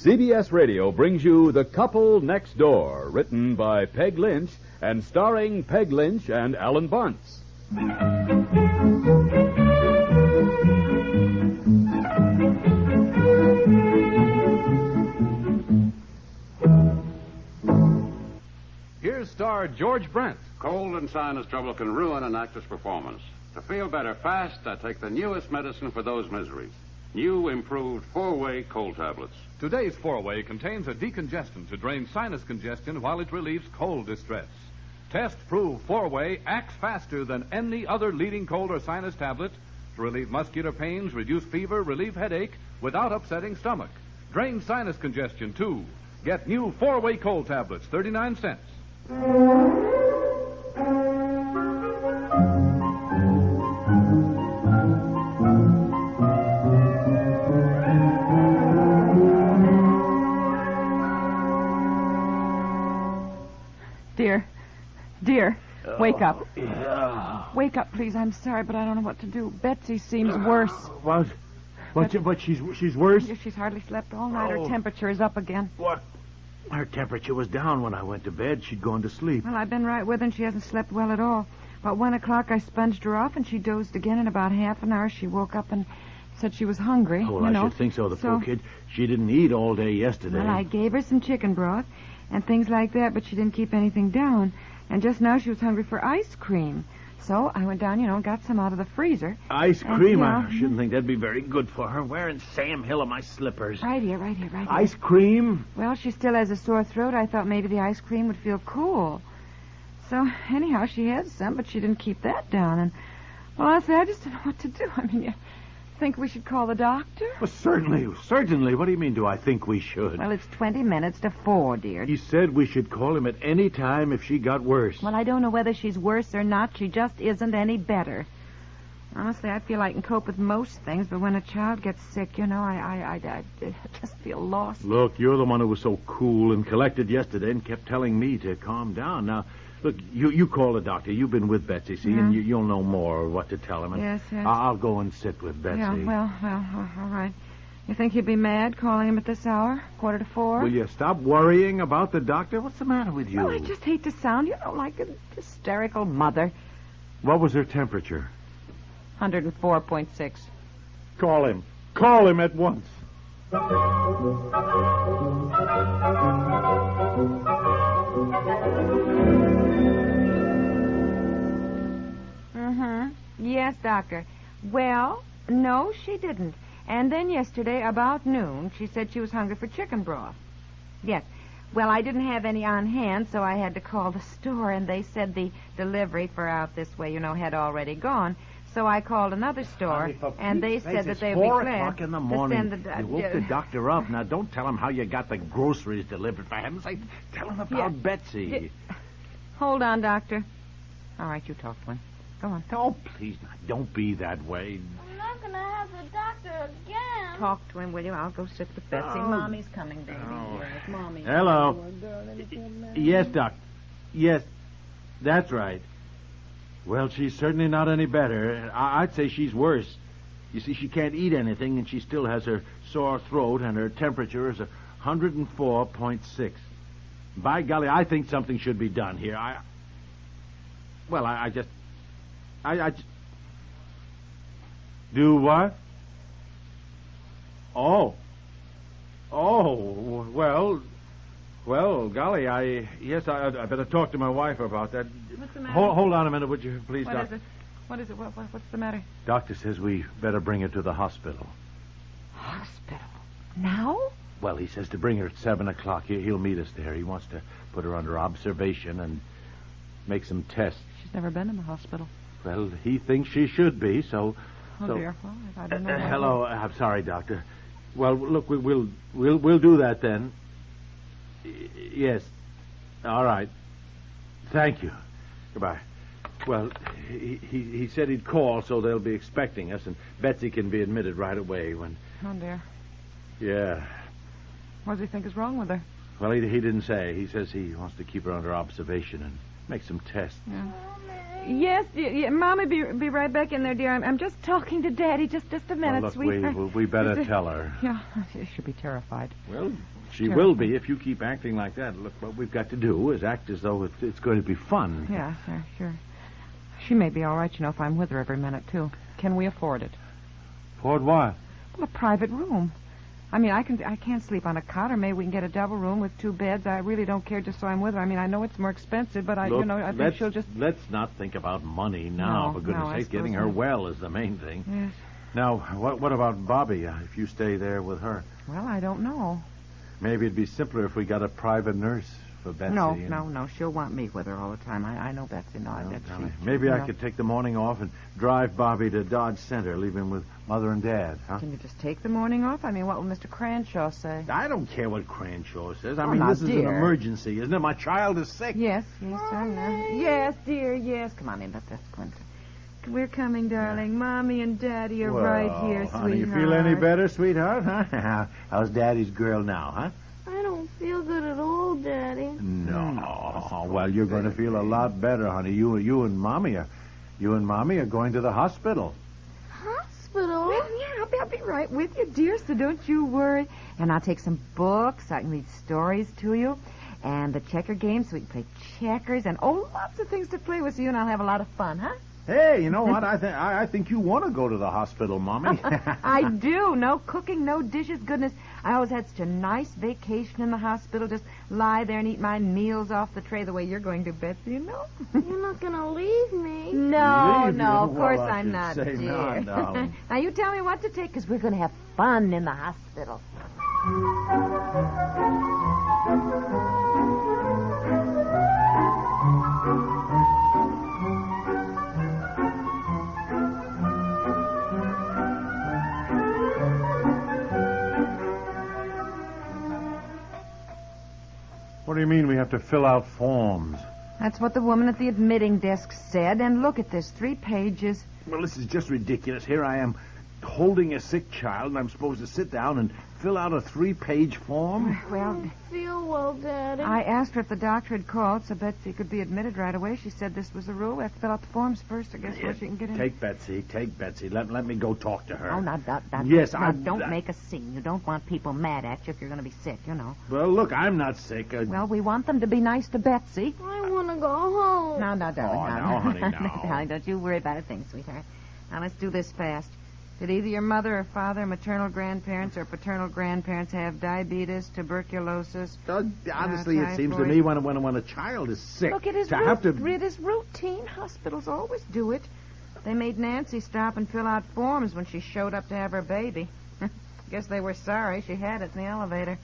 CBS Radio brings you The Couple Next Door, written by Peg Lynch and starring Peg Lynch and Ethel and Bunce. Here's star George Brent. Cold and sinus trouble can ruin an actor's performance. To feel better fast, I take the newest medicine for those miseries. New, improved 4-way cold tablets. Today's 4-way contains a decongestant to drain sinus congestion while it relieves cold distress. Tests prove 4-way acts faster than any other leading cold or sinus tablet to relieve muscular pains, reduce fever, relieve headache without upsetting stomach. Drain sinus congestion, too. Get new 4-way cold tablets, 39 cents. Dear, wake up. Yeah. Wake up, please. I'm sorry, but I don't know what to do. Betsy seems worse. But she's worse? She's hardly slept all night. Her temperature is up again. What? Her temperature was down when I went to bed. She'd gone to sleep. Well, I've been right with her, and she hasn't slept well at all. About 1 o'clock, I sponged her off, and she dozed again. In about half an hour, she woke up and said she was hungry. Oh, well, I should think so. The poor kid. She didn't eat all day yesterday. Well, I gave her some chicken broth and things like that, but she didn't keep anything down. And just now she was hungry for ice cream. So I went down, and got some out of the freezer. Ice cream? I shouldn't think that'd be very good for her. Wearing Sam Hill are my slippers. Right here. Ice cream? Well, she still has a sore throat. I thought maybe the ice cream would feel cool. So, anyhow, she had some, but she didn't keep that down. And, well, honestly, I just don't know what to do. I mean, you think we should call the doctor? Well, certainly. What do you mean, do I think we should? Well, it's 20 minutes to 4, dear. He said we should call him at any time if she got worse. Well, I don't know whether she's worse or not. She just isn't any better. Honestly, I feel I can cope with most things, but when a child gets sick, I just feel lost. Look, you're the one who was so cool and collected yesterday and kept telling me to calm down. Now, look, you call the doctor. You've been with Betsy, see, and you'll know more what to tell him. And yes. I'll go and sit with Betsy. Yeah, well, all right. You think he'd be mad calling him at this hour, 3:45? Will you stop worrying about the doctor? What's the matter with you? Well, I just hate to sound, like an hysterical mother. What was her temperature? 104.6. Call him. Call him at once. Yes, doctor. Well, no, she didn't. And then yesterday, about noon, she said she was hungry for chicken broth. Yes. Well, I didn't have any on hand, so I had to call the store, and they said the delivery for out this way, had already gone. So I called another store, and they said that they would be glad 4 o'clock in the morning. to send the... You woke the doctor up. Now, don't tell him how you got the groceries delivered. For heaven's sake, tell him about Betsy. Hold on, doctor. All right, you talk to him. Go on. Oh, please, now, don't be that way. I'm not going to have the doctor again. Talk to him, will you? I'll go sit with Betsy. Oh. Mommy's coming, baby. Oh. Yes, Mommy. Hello. Yes, Doc. Yes, that's right. Well, she's certainly not any better. I'd say she's worse. You see, she can't eat anything, and she still has her sore throat, and her temperature is 104.6. By golly, I think something should be done here. I just... Do what? Oh, well, golly, I better talk to my wife about that. What's the matter? Hold on a minute, would you, please, What is it? What is it? What's the matter? Doctor says we better bring her to the hospital. Hospital? Now? Well, he says to bring her at 7 o'clock. He'll meet us there. He wants to put her under observation and make some tests. She's never been in the hospital. Well, he thinks she should be, so... Oh, dear. Well, I don't know. Hello. I'm sorry, Doctor. Well, look, we'll do that then. Yes. All right. Thank you. Goodbye. Well, he said he'd call, so they'll be expecting us, and Betsy can be admitted right away when... Oh, dear. Yeah. What does he think is wrong with her? Well, he didn't say. He says he wants to keep her under observation and make some tests. Yeah. Yes, dear. Mommy, be right back in there, dear. I'm just talking to Daddy. Just a minute, Look, sweetheart. we better tell her. Yeah, she'll be terrified. Well, she will be if you keep acting like that. Look, what we've got to do is act as though it's going to be fun. Yeah, sure. She may be all right, if I'm with her every minute, too. Can we afford it? Afford what? Well, a private room. I mean, I can't sleep on a cot, or maybe we can get a double room with 2 beds. I really don't care just so I'm with her. I mean, I know it's more expensive, but I think she'll just... Let's not think about money now, for goodness sake. Getting her well is the main thing. Yes. Now, what about Bobby, if you stay there with her? Well, I don't know. Maybe it'd be simpler if we got a private nurse for Betsy. No. She'll want me with her all the time. I know Betsy. Maybe I could take the morning off and drive Bobby to Dodge Center, leave him with Mother and Dad, huh? Can you just take the morning off? I mean, what will Mr. Cranshaw say? I don't care what Cranshaw says. I mean, this is an emergency, isn't it? My child is sick. Yes, yes, dear, yes. Come on in, let's go in. We're coming, darling. Mommy and Daddy are right here, sweetheart. Honey, you feel any better, sweetheart? Huh? How's Daddy's girl now, huh? I don't feel good at all, Daddy. No. Well, you're going to feel a lot better, honey. You and Mommy are going to the hospital. Hospital? Well, yeah, I'll be right with you, dear, so don't you worry. And I'll take some books. I can read stories to you. And the checker game so we can play checkers. And, lots of things to play with, so you and I'll have a lot of fun, huh? Hey, you know what? I think you want to go to the hospital, Mommy. I do. No cooking, no dishes. Goodness, I always had such a nice vacation in the hospital. Just lie there and eat my meals off the tray the way you're going to, Betsy, You're not going to leave me. No, leave of course well, I'm not, say dear. No. Now, you tell me what to take, because we're going to have fun in the hospital. What do you mean we have to fill out forms? That's what the woman at the admitting desk said. And look at this, 3 pages. Well, this is just ridiculous. Here I am holding a sick child, and I'm supposed to sit down and fill out a 3-page form? Well, I don't feel well, Daddy. I asked her if the doctor had called so Betsy could be admitted right away. She said this was the rule. We have to fill out the forms first, I guess, before she can get in. Take Betsy. Let me go talk to her. Oh, now, Yes, don't make a scene. You don't want people mad at you if you're going to be sick, Well, look, I'm not sick. Well, we want them to be nice to Betsy. I want to go home. Now, darling. now, honey, now. Darling, don't you worry about a thing, sweetheart. Now, let's do this fast. Did either your mother or father, maternal grandparents, or paternal grandparents have diabetes, tuberculosis? Honestly, it seems to me when a child is sick, Look, it is routine. Hospitals always do it. They made Nancy stop and fill out forms when she showed up to have her baby. Guess they were sorry. She had it in the elevator.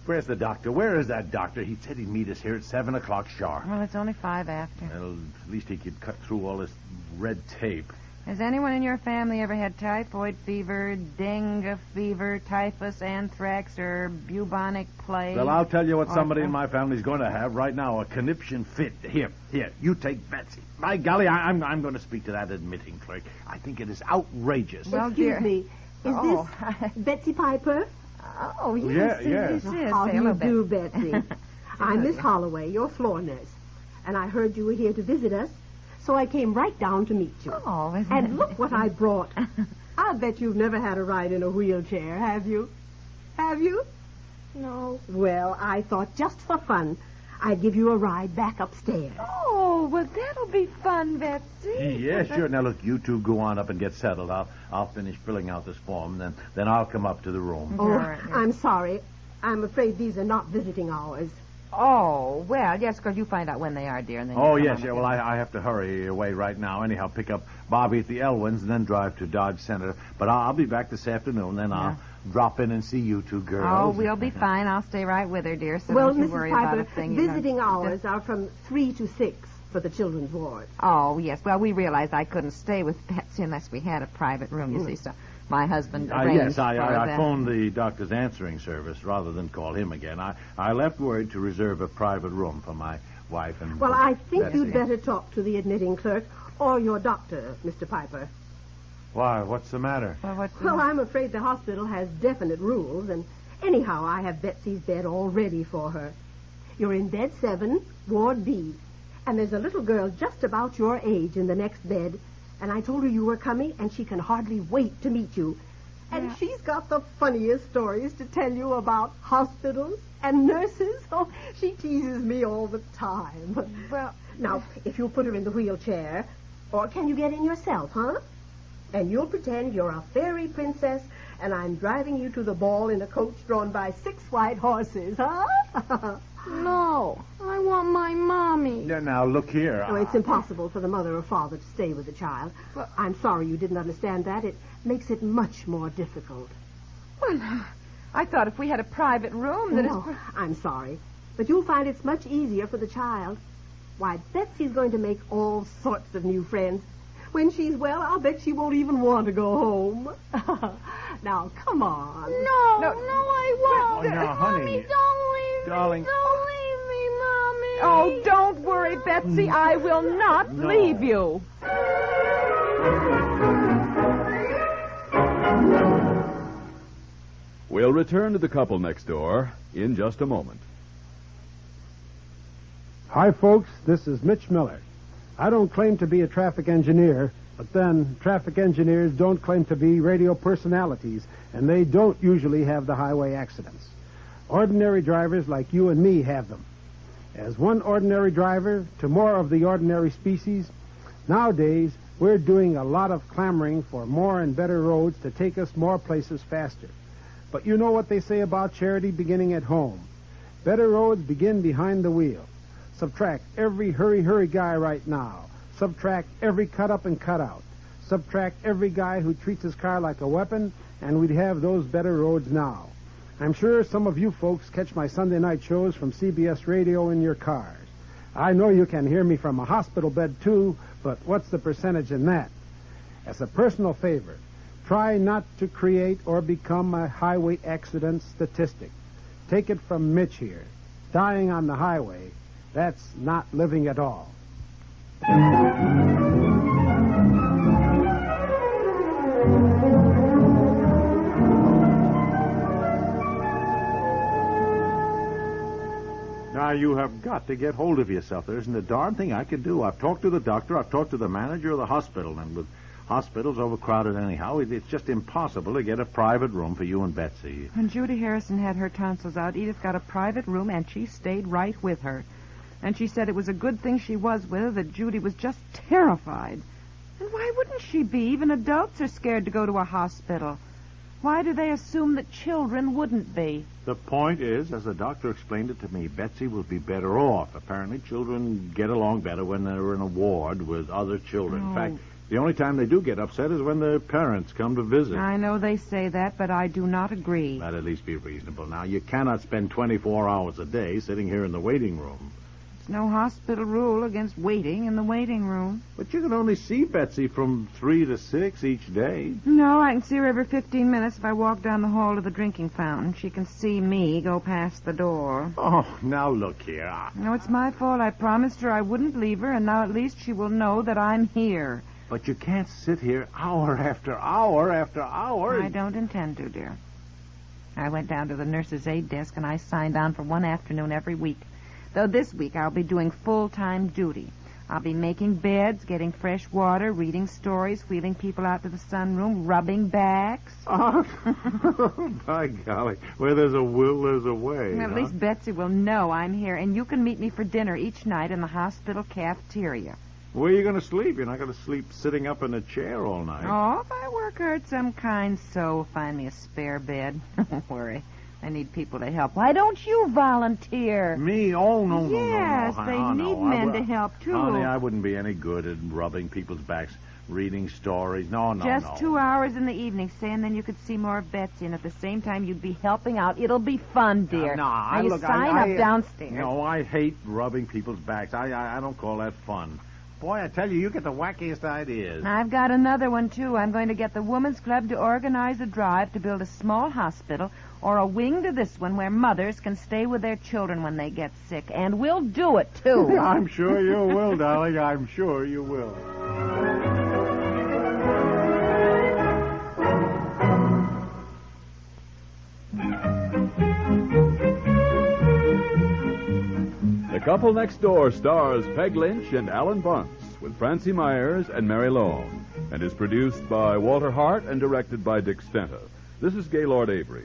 Where's the doctor? Where is that doctor? He said he'd meet us here at 7 o'clock sharp. Well, it's only 5 after. Well, at least he could cut through all this red tape. Has anyone in your family ever had typhoid fever, dengue fever, typhus, anthrax, or bubonic plague? Well, I'll tell you what somebody in my family's going to have right now, a conniption fit. Here, you take Betsy. By golly, I'm going to speak to that admitting clerk. I think it is outrageous. Well, Excuse me, is this Betsy Piper? Oh, yes, yes. It is. How do you do, Betsy? Betsy? I'm Miss Holloway, your floor nurse. And I heard you were here to visit us, so I came right down to meet you. Oh, isn't And it? look what I brought. I'll bet you've never had a ride in a wheelchair, have you? Have you? No. Well, I thought just for fun, I'd give you a ride back upstairs. Oh, well, that'll be fun, Betsy. Yeah, sure. Now, look, you two go on up and get settled. I'll finish filling out this form, then I'll come up to the room. Oh, I'm sorry. I'm afraid these are not visiting hours. Oh, well, yes, because you find out when they are, dear. And then Well, I have to hurry away right now. Anyhow, pick up Bobby at the Elwins and then drive to Dodge Center. But I'll be back this afternoon, then I'll drop in and see you two girls. Oh, we'll be fine. I'll stay right with her, dear, so Well, don't you Mrs. worry Piper, about a thing. visiting hours are from 3 to 6 for the children's ward. Oh, yes. Well, we realized I couldn't stay with Betsy unless we had a private room, you see, so my husband arranged Yes, I that. phoned the doctor's answering service rather than call him again. I left word to reserve a private room for my wife and Well, I think Betsy. you'd better talk to the admitting clerk or your doctor, Mr. Piper. Why? What's the matter? Well, I'm afraid the hospital has definite rules, and anyhow, I have Betsy's bed all ready for her. You're in bed 7, Ward B, And there's a little girl just about your age in the next bed. And I told her you were coming, and she can hardly wait to meet you. And she's got the funniest stories to tell you about hospitals and nurses. Oh, she teases me all the time. Well, now, if you'll put her in the wheelchair, or can you get in yourself, huh? And you'll pretend you're a fairy princess, and I'm driving you to the ball in a coach drawn by 6 white horses, huh? No, I want my mommy. Now, look here. Oh, it's impossible for the mother or father to stay with the child. Well, I'm sorry you didn't understand that. It makes it much more difficult. Well, I thought if we had a private room that No, I'm sorry. But you'll find it's much easier for the child. Why, Betsy's going to make all sorts of new friends. When she's well, I'll bet she won't even want to go home. Now, come on. No, I won't. Oh, now, honey. Mommy, don't leave Darling. me. Don't leave me, Mommy. Oh, don't worry, Betsy. I will not leave you. We'll return to the couple next door in just a moment. Hi, folks. This is Mitch Miller. I don't claim to be a traffic engineer, but then traffic engineers don't claim to be radio personalities, and they don't usually have the highway accidents. Ordinary drivers like you and me have them. As one ordinary driver to more of the ordinary species, nowadays we're doing a lot of clamoring for more and better roads to take us more places faster. But you know what they say about charity beginning at home. Better roads begin behind the wheel. Subtract every hurry guy right now. Subtract every cut up and cut out. Subtract every guy who treats his car like a weapon, and we'd have those better roads now. I'm sure some of you folks catch my Sunday night shows from CBS Radio in your cars. I know you can hear me from a hospital bed, too, but what's the percentage in that? As a personal favor, try not to create or become a highway accident statistic. Take it from Mitch here. Dying on the highway, that's not living at all. Now, you have got to get hold of yourself. There isn't a darn thing I can do. I've talked to the doctor. I've talked to the manager of the hospital. And with hospitals overcrowded anyhow, it's just impossible to get a private room for you and Betsy. When Judy Harrison had her tonsils out, Edith got a private room, and she stayed right with her. And she said it was a good thing she was with her, that Judy was just terrified. And why wouldn't she be? Even adults are scared to go to a hospital. Why do they assume that children wouldn't be? The point is, as the doctor explained it to me, Betsy will be better off. Apparently, children get along better when they're in a ward with other children. In fact, the only time they do get upset is when their parents come to visit. I know they say that, but I do not agree. That'd at least be reasonable. Now, you cannot spend 24 hours a day sitting here in the waiting room. There's no hospital rule against waiting in the waiting room. But you can only see Betsy from 3 to 6 each day. No, I can see her every 15 minutes if I walk down the hall to the drinking fountain. She can see me go past the door. Oh, now look here. No, it's my fault. I promised her I wouldn't leave her, and now at least she will know that I'm here. But you can't sit here hour after hour after hour. I don't intend to, dear. I went down to the nurse's aid desk, and I signed on for one afternoon every week. Though this week I'll be doing full-time duty. I'll be making beds, getting fresh water, reading stories, wheeling people out to the sunroom, rubbing backs. Oh, by golly. Where there's a will, there's a way. At least Betsy will know I'm here, and you can meet me for dinner each night in the hospital cafeteria. Where are you going to sleep? You're not going to sleep sitting up in a chair all night. Oh, if I work hard some kind, so find me a spare bed. Don't worry. I need people to help. Why don't you volunteer? Me? Oh, no. Yes, they need men to help, too. Honey, I wouldn't be any good at rubbing people's backs, reading stories. No. Just 2 hours in the evening, say, and then you could see more of Betsy, and at the same time you'd be helping out. It'll be fun, dear. Now, you sign up downstairs. No, I hate rubbing people's backs. I don't call that fun. Boy, I tell you, you get the wackiest ideas. I've got another one, too. I'm going to get the Women's Club to organize a drive to build a small hospital or a wing to this one where mothers can stay with their children when they get sick. And we'll do it, too. I'm sure you will, darling. I'm sure you will. The Couple Next Door stars Peg Lynch and Ethel and Bunce with Francie Myers and Mary Long, and is produced by Walter Hart and directed by Dick Stenta. This is Gaylord Avery.